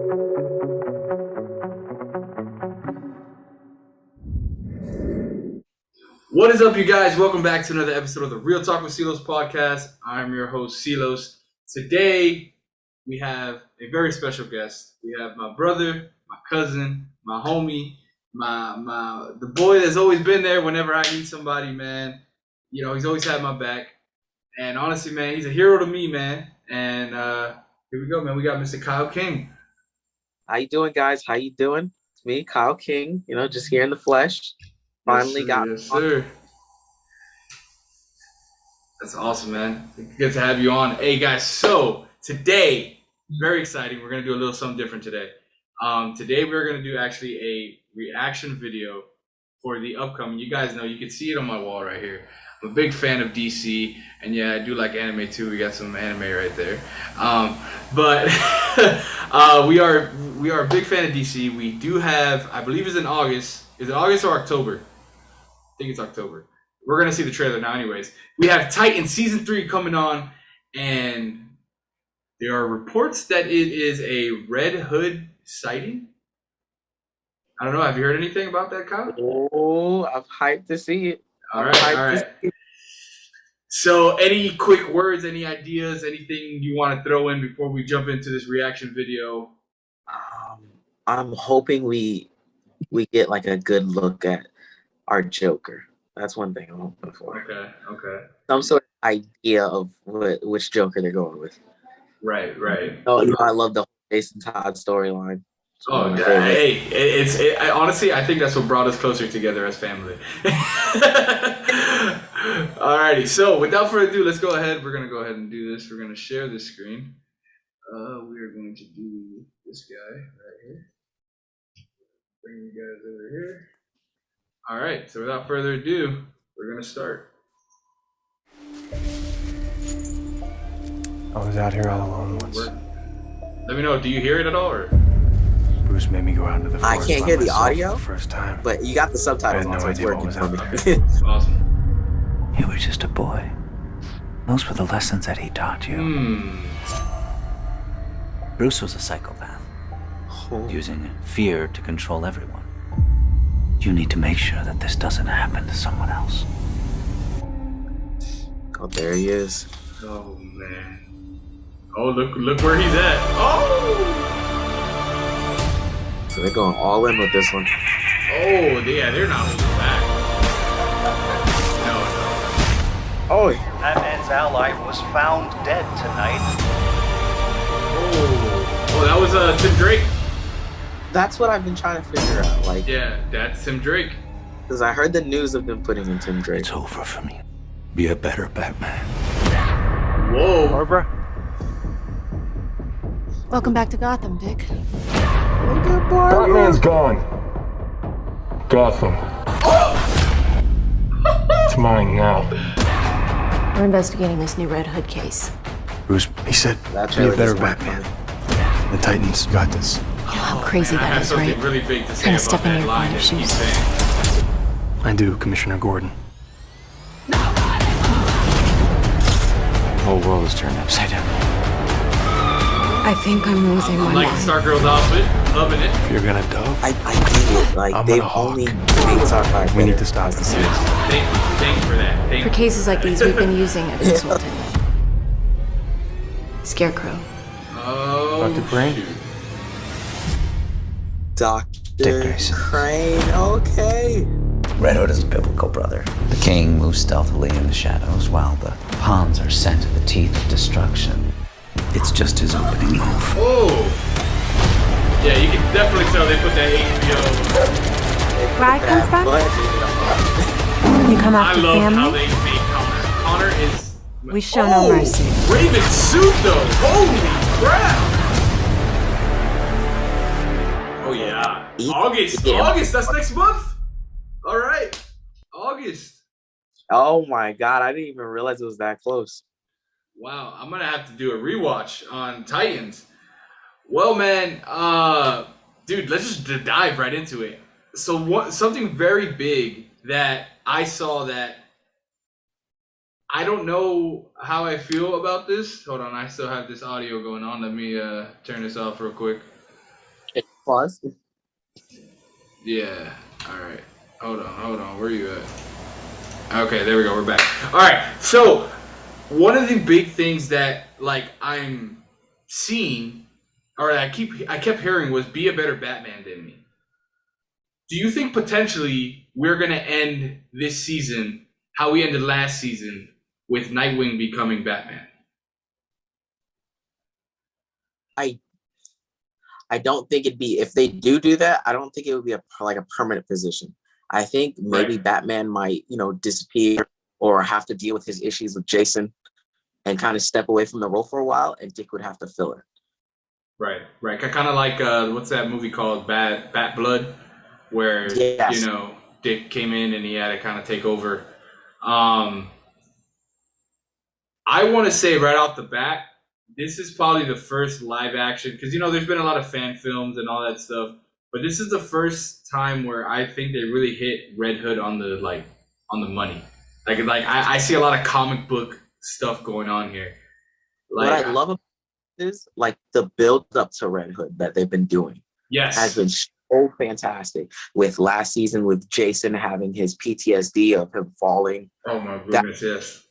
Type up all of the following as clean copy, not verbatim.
What is up, you guys? Welcome back to another episode of the Real Talk with Silos podcast. I'm your host, Silos. Today, we have a very special guest. We have my brother, my cousin, my homie, the boy that's always been there whenever I need somebody, man. You know, he's always had my back. And honestly, man, he's a hero to me, man. And here we go, man. We got Mr. Kyle King. How you doing, guys? How you doing? It's me, Kyle King. You know, just here in the flesh. Finally got. Yes, sir. That's awesome, man. Good to have you on. Hey, guys. So today, very exciting. We're gonna do a little something different today. Today we're gonna do actually a reaction video for the upcoming. You guys know, you can see it on my wall right here. I'm a big fan of DC, and yeah, I do like anime too. We got some anime right there. But we are a big fan of DC. We do have, I believe it's in August. Is it August or October? I think it's October. We're going to see the trailer now anyways. We have Titan Season 3 coming on, and there are reports that it is a Red Hood sighting. I don't know. Have you heard anything about that, Kyle? Oh, I'm hyped to see it. All right. So any quick words, any ideas, anything you want to throw in before we jump into this reaction video? I'm hoping we get like a good look at our Joker. That's one thing I'm hoping for. Okay. Some sort of idea of which Joker they're going with. Right. Oh, you know, I love the Jason Todd storyline. Oh, yeah. Hey, honestly, I think that's what brought us closer together as family. Alrighty, so without further ado, let's go ahead. We're going to go ahead and do this. We're going to share this screen. We are going to do this guy right here. Bring you guys over here. All right, so without further ado, we're going to start. I was out here all alone once. Let me know, do you hear it at all? Or? Bruce made me go out into the forest. I can't hear the audio for the first time. But you got the subtitles on, so it's working for me. Awesome. You were just a boy. Those were the lessons that he taught you. Bruce was a psychopath, using fear to control everyone. You need to make sure that this doesn't happen to someone else. Oh, there he is. Oh, man. Oh, look where he's at. Oh! So they're going all in with this one. Oh, yeah, they're not holding back. No. Oh, Batman's ally was found dead tonight. Oh, that was Tim Drake. that's what I've been trying to figure out. Like, yeah, that's Tim Drake. Because I heard the news of them putting in Tim Drake. It's over for me. Be a better Batman. Whoa. Barbara? Welcome back to Gotham, Dick. Batman's gone. Gotham. It's mine now. We're investigating this new Red Hood case. Bruce, he said, That's be a really better smart. Batman. The Titans got this. You know how crazy I that have is, something right? really big to say Kinda about stepping that in your line father's that he's shoes. saying. I do, Commissioner Gordon. The whole world is turned upside down. I think I'm losing my Like the mind. Stargirl's outfit, loving it. If you're gonna dove, I dig it. Like, I'm they've gonna hawk. only made Starfire. we need to stop this. Thank you for that. Thank For you. cases like these, we've been using a consultant. Scarecrow. Oh, Dr. Crane? shoot. Dr. Grayson. Crane, okay. Red Hood is a biblical brother. The king moves stealthily in the shadows while the pawns are sent to the teeth of destruction. It's just his opening move. Oh. Yeah, you can definitely tell they put that HBO. Where I come from? You come I after love how family? they made Connor. Connor is. We show no mercy. Raven suit though. Holy crap. Oh yeah. August. Yeah. August. That's next month. All right. August. Oh my god, I didn't even realize it was that close. Wow, I'm gonna have to do a rewatch on Titans. Well, man, dude, let's just dive right into it. So, something very big that I saw that I don't know how I feel about this. Hold on, I still have this audio going on. Let me turn this off real quick. Pause. Yeah. All right. Hold on. Where are you at? Okay, there we go. We're back. All right. So one of the big things that like I'm seeing, or I kept hearing was be a better Batman than me. Do you think potentially we're gonna end this season how we ended last season with Nightwing becoming Batman? I don't think it'd be, if they do that, I don't think it would be like a permanent position. I think maybe Right. Batman might, disappear or have to deal with his issues with Jason and kind of step away from the role for a while, and Dick would have to fill it. Right. Kind of like what's that movie called, Bat Blood, where Yes. Dick came in and he had to kind of take over. I want to say right off the bat, this is probably the first live action, because there's been a lot of fan films and all that stuff, but this is the first time where I think they really hit Red Hood on the money. Like I see a lot of comic book stuff going on here. What I love about this is like the build up to Red Hood that they've been doing has been so fantastic. With last season, with Jason having his PTSD of him falling. Oh my goodness, yes.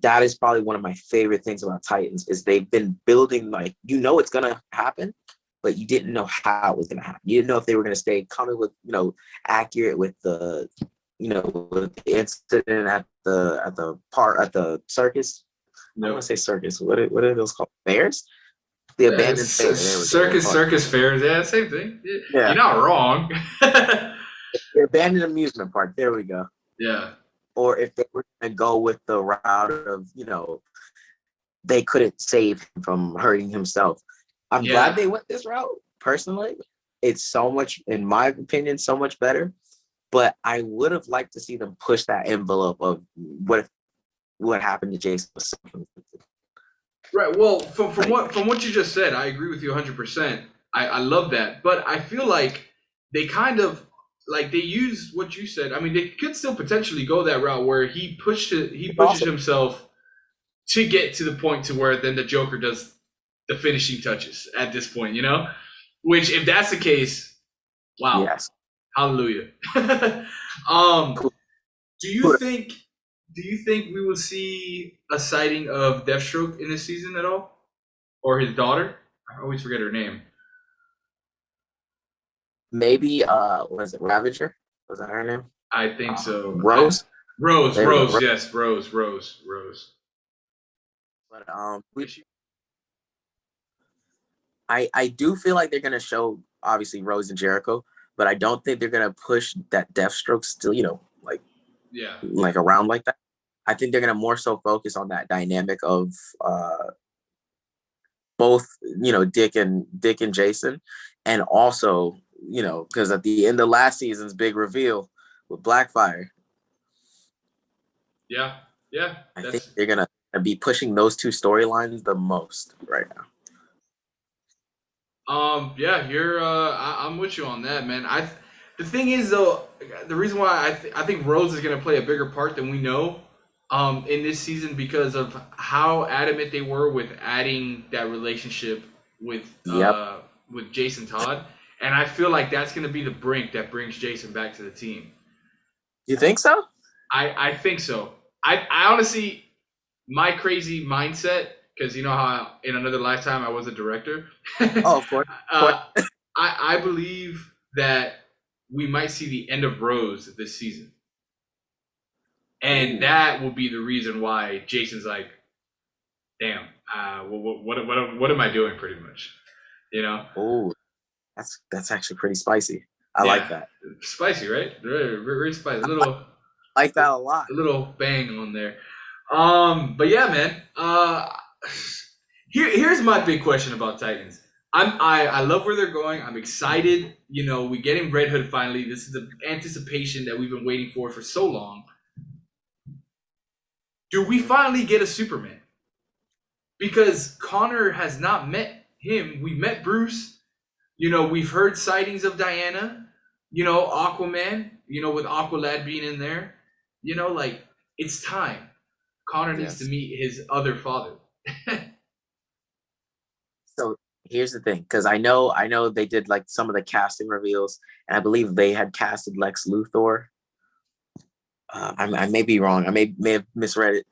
That is probably one of my favorite things about Titans, is they've been building, like, it's gonna happen, but you didn't know how it was gonna happen. You didn't know if they were gonna stay comic book, accurate with the, with the incident at the circus. I don't want to say circus. What are those called? Fairs? The abandoned fair. Circus fairs. Yeah, same thing. Yeah. You're not wrong. The abandoned amusement park. There we go. Yeah. Or if they were going to go with the route of, they couldn't save him from hurting himself. I'm glad they went this route, personally. It's so much, in my opinion, so much better. But I would have liked to see them push that envelope of what happened to Jason. Right. Well, from what you just said, I agree with you 100%. I love that. But I feel like they kind of, like, they use what you said. I mean, they could still potentially go that route where he pushes himself to get to the point to where then the Joker does the finishing touches at this point, Which, if that's the case, wow. Yes. Hallelujah. Cool. Do you think we will see a sighting of Deathstroke in this season at all? Or his daughter? I always forget her name. Maybe was it Ravager? Was that her name? I think so. Rose? Rose, Rose. yes, Rose. But I do feel like they're gonna show, obviously, Rose and Jericho, but I don't think they're gonna push that Deathstroke still, like around like that. I think they're gonna more so focus on that dynamic of both, Dick and Jason, and also, because at the end of last season's big reveal with Blackfire. Yeah. I think they're gonna be pushing those two storylines the most right now. Yeah, I'm with you on that, man. The thing is, though, the reason why I think Rose is gonna play a bigger part than we know in this season, because of how adamant they were with adding that relationship with Jason Todd, and I feel like that's gonna be the brink that brings Jason back to the team. You think so? I think so. I honestly, my crazy mindset, because you know how in another lifetime I was a director. Oh, of course. I believe that we might see the end of Rose this season. And that will be the reason why Jason's like, damn, what am I doing, pretty much? Oh, that's actually pretty spicy. I like that. Spicy, right? Very, very spicy. I like that a lot. A little bang on there. But yeah, man. Here's my big question about Titans. I love where they're going. I'm excited. We're getting Red Hood finally. This is the anticipation that we've been waiting for so long. Do we finally get a Superman? Because Connor has not met him. We met Bruce. We've heard sightings of Diana. Aquaman. With Aqualad being in there. It's time. Connor needs to meet his other father. So here's the thing, because I know they did like some of the casting reveals, and I believe they had casted Lex Luthor. I may be wrong. I may have misread it.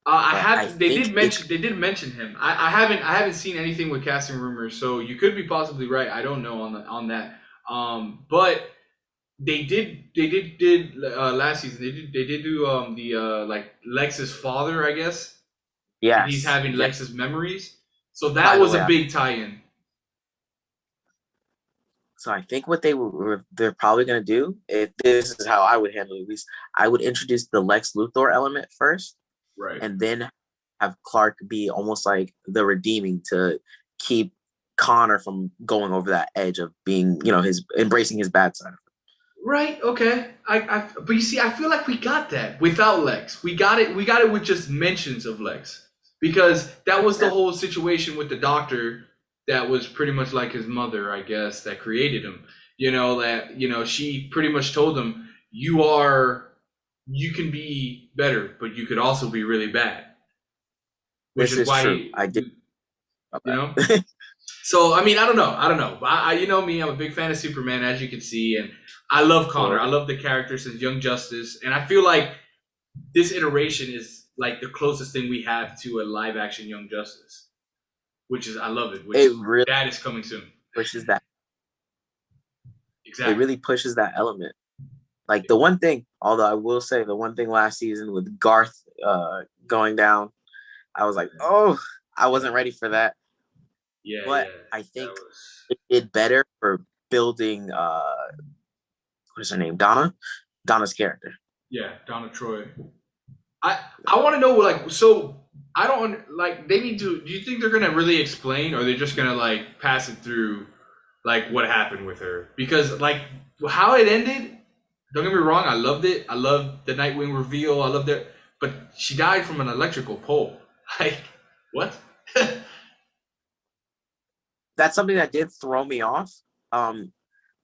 I But have. I They think did mention. They did mention him. I haven't seen anything with casting rumors, so you could be possibly right. I don't know on that. But they did last season. They did do the like Lex's father, I guess. Yes. And he's having yes. Lex's memories. So By that the was way, a big tie-in. So I think what they're probably gonna do, if this is how I would handle it, at least I would introduce the Lex Luthor element first, Right. and then have Clark be almost like the redeeming to keep Connor from going over that edge of being, his embracing his bad side. Right. Okay. But you see, I feel like we got that without Lex. We got it with just mentions of Lex, because that was the whole situation with the doctor. That was pretty much like his mother, I guess, that created him. She pretty much told him, you can be better, but you could also be really bad. Which This is is why true. I did. So I mean, I don't know. I you know me, I'm a big fan of Superman, as you can see, and I love Connor. I love the character since Young Justice, and I feel like this iteration is like the closest thing we have to a live action Young Justice. I love it. That is coming soon. Pushes that. Exactly. It really pushes that element. Like the one thing, although I will say the one thing last season with Garth going down, I was like, oh, I wasn't ready for that. Yeah. But I think it did better for building what is her name? Donna's character. Yeah, Donna Troy. I want to know, so I don't they need to. Do you think they're gonna really explain, or they're just gonna pass it through, what happened with her? Because how it ended, don't get me wrong, I loved it. I loved the Nightwing reveal. I loved it, but she died from an electrical pole. What? That's something that did throw me off. On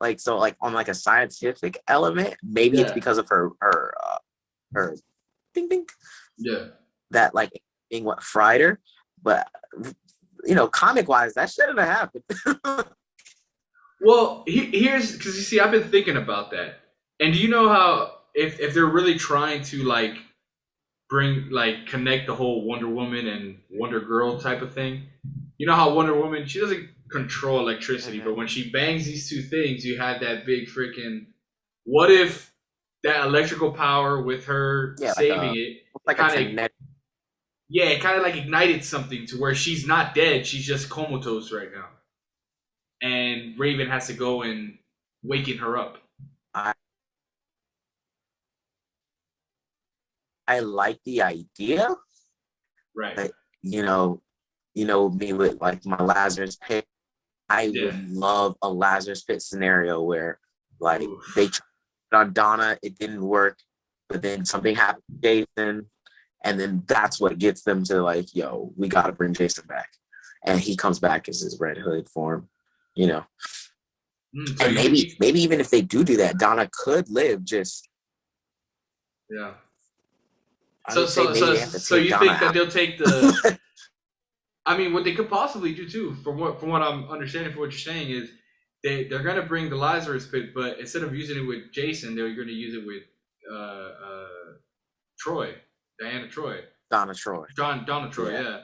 a scientific element, maybe it's because of her ding ding. Yeah. That being what fried her, but comic wise, that shouldn't have happened. Well, here's because you see, I've been thinking about that, and do you know how if they're really trying to bring connect the whole Wonder Woman and Wonder Girl type of thing, you know how Wonder Woman, she doesn't control electricity, but when she bangs these two things, you had that big freaking. What if that electrical power with her saving it kind of ignited something to where she's not dead, she's just comatose right now, and Raven has to go and waking her up. I like the idea, right? But, me with my Lazarus Pit. I would love a Lazarus Pit scenario where they tried on Donna, it didn't work, but then something happened to Jason, and then that's what gets them to we got to bring Jason back, and he comes back as his Red Hood form, and maybe even if they do that, Donna could live just. Yeah. So you think that they'll take the? I mean, what they could possibly do too, from what I'm understanding, from what you're saying, is they're gonna bring the Lazarus Pit, but instead of using it with Jason, they're gonna use it with Troy, Donna Troy. Donna Troy, yeah.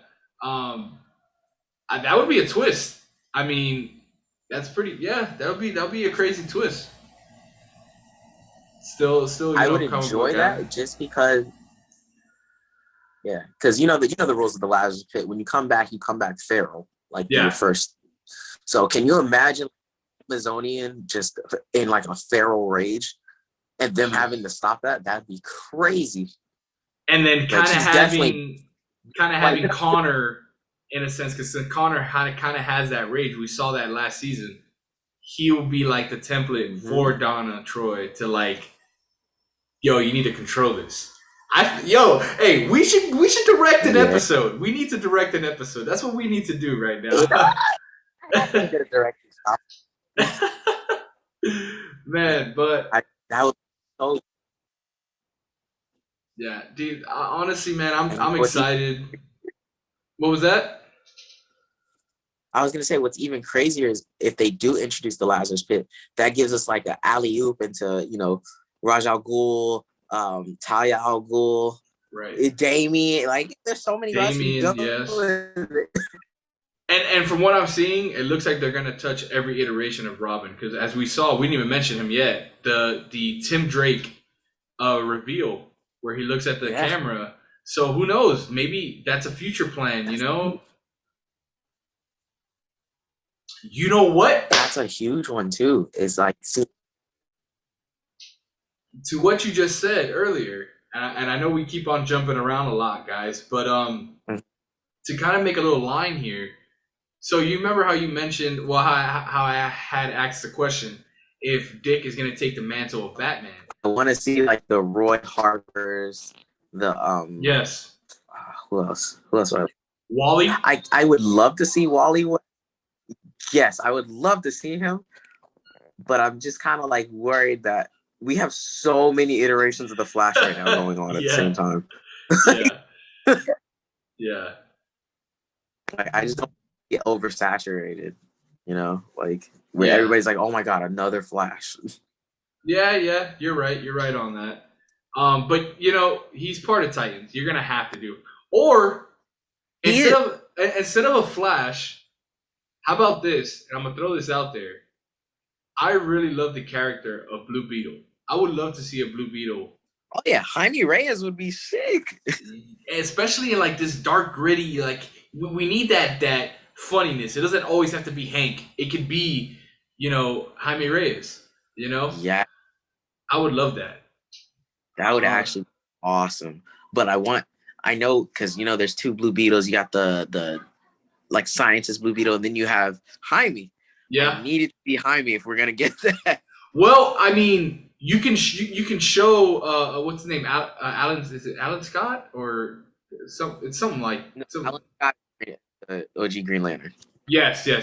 That would be a twist. I mean, that's pretty. Yeah, that'll be a crazy twist. Still, I would enjoy that just because. Yeah, because the rules of the Lazarus Pit. When you come back feral, you were first. So can you imagine Amazonian just in a feral rage, and them having to stop that? That'd be crazy. And then kind of having Connor in a sense, because Connor kind of has that rage. We saw that last season. He will be the template for Donna Troy to yo, you need to control this. Hey, we should direct an episode. We need to direct an episode. That's what we need to do right now. Man, but that was so. Yeah, dude. Honestly, man, I'm excited. What was that? I was gonna say what's even crazier is if they do introduce the Lazarus Pit, that gives us like an alley oop into Raj Al Ghul, Talia Al Ghul, Right. Damien. Like there's so many routes we Damien, go. yes. And from what I'm seeing, it looks like they're gonna touch every iteration of Robin, because as we saw, we didn't even mention him yet. The Tim Drake reveal where he looks at the camera. So who knows? Maybe that's a future plan. You know what? That's a huge one too. It's like to what you just said earlier, and I know we keep on jumping around a lot, guys, but to kind of make a little line here. So you remember how you mentioned, well, how I had asked the question if Dick is going to take the mantle of Batman. I want to see like the Roy Harpers, the Yes. Who else? Who else? Wally. I would love to see Wally. Yes, I would love to see him, but I'm just kind of like worried that we have so many iterations of the Flash right now going on at the same time. Yeah. Yeah. Like I just don't get oversaturated, like where everybody's like, "Oh my god, another Flash." Yeah, you're right. You're right on that. But he's part of Titans. You're gonna have to do, or instead of a Flash. How about this? And I'm gonna throw this out there. I really love the character of Blue Beetle. I would love to see a Blue Beetle. Oh yeah, Jaime Reyes would be sick. Especially in like this dark, gritty. Like we need that funniness. It doesn't always have to be Hank. It could be, Jaime Reyes. Yeah, I would love that. That would actually be awesome. But I know because there's two Blue Beetles. You got the like scientist Blue Beetle, and then you have Jaime. Yeah, I need it to be Jaime if we're gonna get that. Well, I mean, you can show what's his name? Alan, is it Alan Scott or it's something like Alan Scott, OG Green Lantern. Yes. So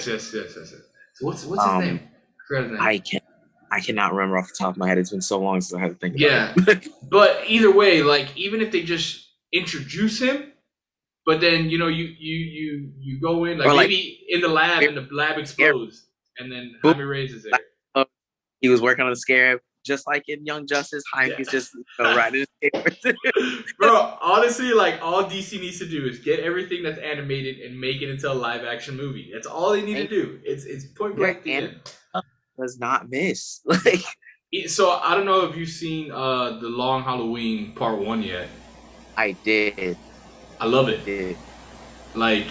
what's his name? I forgot his name. I cannot remember off the top of my head. It's been so long since I had to think about it. Yeah, but either way, like even if they just introduce him. But then you go in like maybe in the lab and the lab explodes, and then Jaime Reyes is there. He was working on the Scarab, just like in Young Justice. Jaime's just riding his skateboard. Bro, honestly, like all DC needs to do is get everything that's animated and make it into a live action movie. That's all they need to do. It's point blank. Does not miss. So I don't know if you've seen the Long Halloween Part 1 yet. I did. I love it. Like,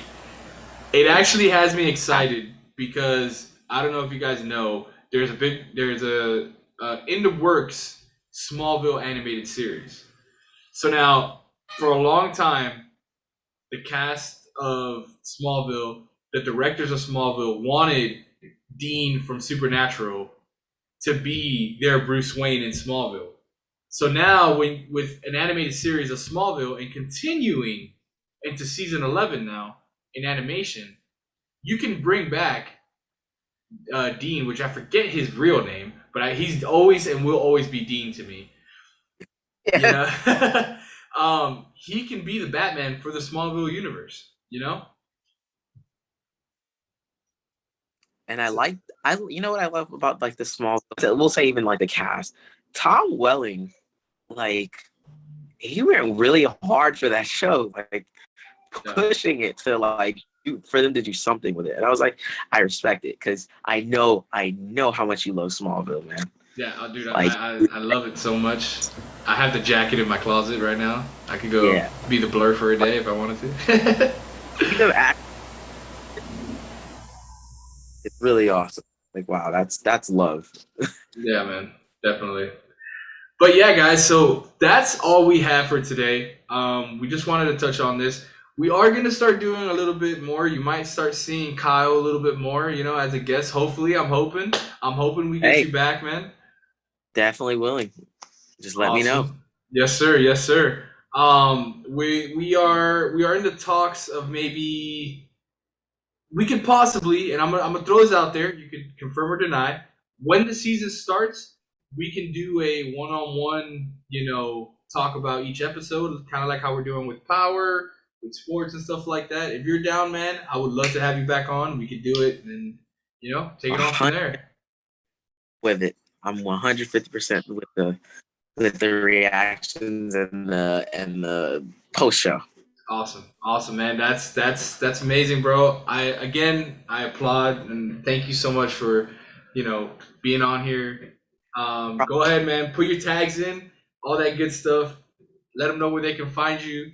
it actually has me excited because I don't know if you guys know, there's a in the works Smallville animated series. So now, for a long time, the cast of Smallville, the directors of Smallville wanted Dean from Supernatural to be their Bruce Wayne in Smallville. So now, with an animated series of Smallville and continuing into season 11 now in animation, you can bring back Dean, which I forget his real name, but he's always and will always be Dean to me. Yeah. He can be the Batman for the Smallville universe, And what I love about like the small, we'll say even like the cast, Tom Welling, like he went really hard for that show, like pushing it to like for them to do something with it. And I was like, I respect it because I know how much you love Smallville, man. Yeah, dude, I love it so much. I have the jacket in my closet right now. I could go be the Blur for a day if I wanted to. It's really awesome. Like, wow, that's love. Yeah, man, definitely. But yeah, guys, so that's all we have for today. We just wanted to touch on this. We are going to start doing a little bit more. You might start seeing Kyle a little bit more, as a guest. Hopefully, I'm hoping we get you back, man. Definitely willing. Just let me know. Yes, sir. We are in the talks of maybe we could possibly, and I'm gonna throw this out there. You can confirm or deny. When the season starts, we can do a one-on-one, talk about each episode, kind of like how we're doing with Power. with sports and stuff like that. If you're down, man, I would love to have you back on. We could do it and, take it on from there. With it. I'm 150% with the reactions and the post show. Awesome, man. That's amazing, bro. I applaud and thank you so much for, being on here. Go ahead, man. Put your tags in, all that good stuff. Let them know where they can find you.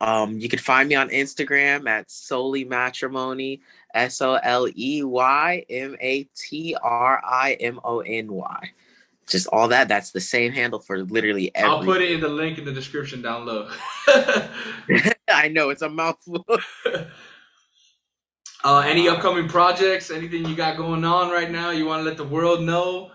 You can find me on Instagram at Soley Matrimony, SOLEYMATRIMONY. Just all that. That's the same handle for literally every. I'll put it in the link in the description down low. I know it's a mouthful. Any upcoming projects? Anything you got going on right now? You want to let the world know?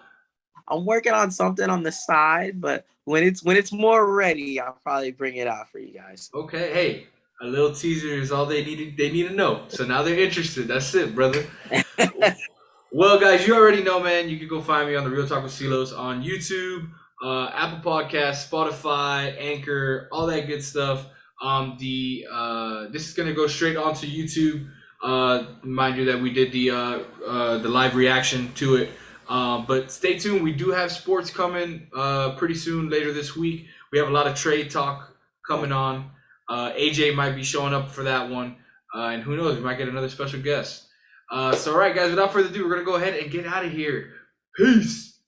I'm working on something on the side, but when it's more ready, I'll probably bring it out for you guys. Okay, hey, a little teaser is all they need to know. So now they're interested. That's it, brother. Well, guys, you already know, man. You can go find me on the Real Talk with Silos on YouTube, Apple Podcasts, Spotify, Anchor, all that good stuff. This is gonna go straight onto YouTube. Mind you that we did the live reaction to it. But stay tuned. We do have sports coming pretty soon later this week. We have a lot of trade talk coming on. AJ might be showing up for that one. And who knows, we might get another special guest. So, all right, guys, without further ado, we're going to go ahead and get out of here. Peace.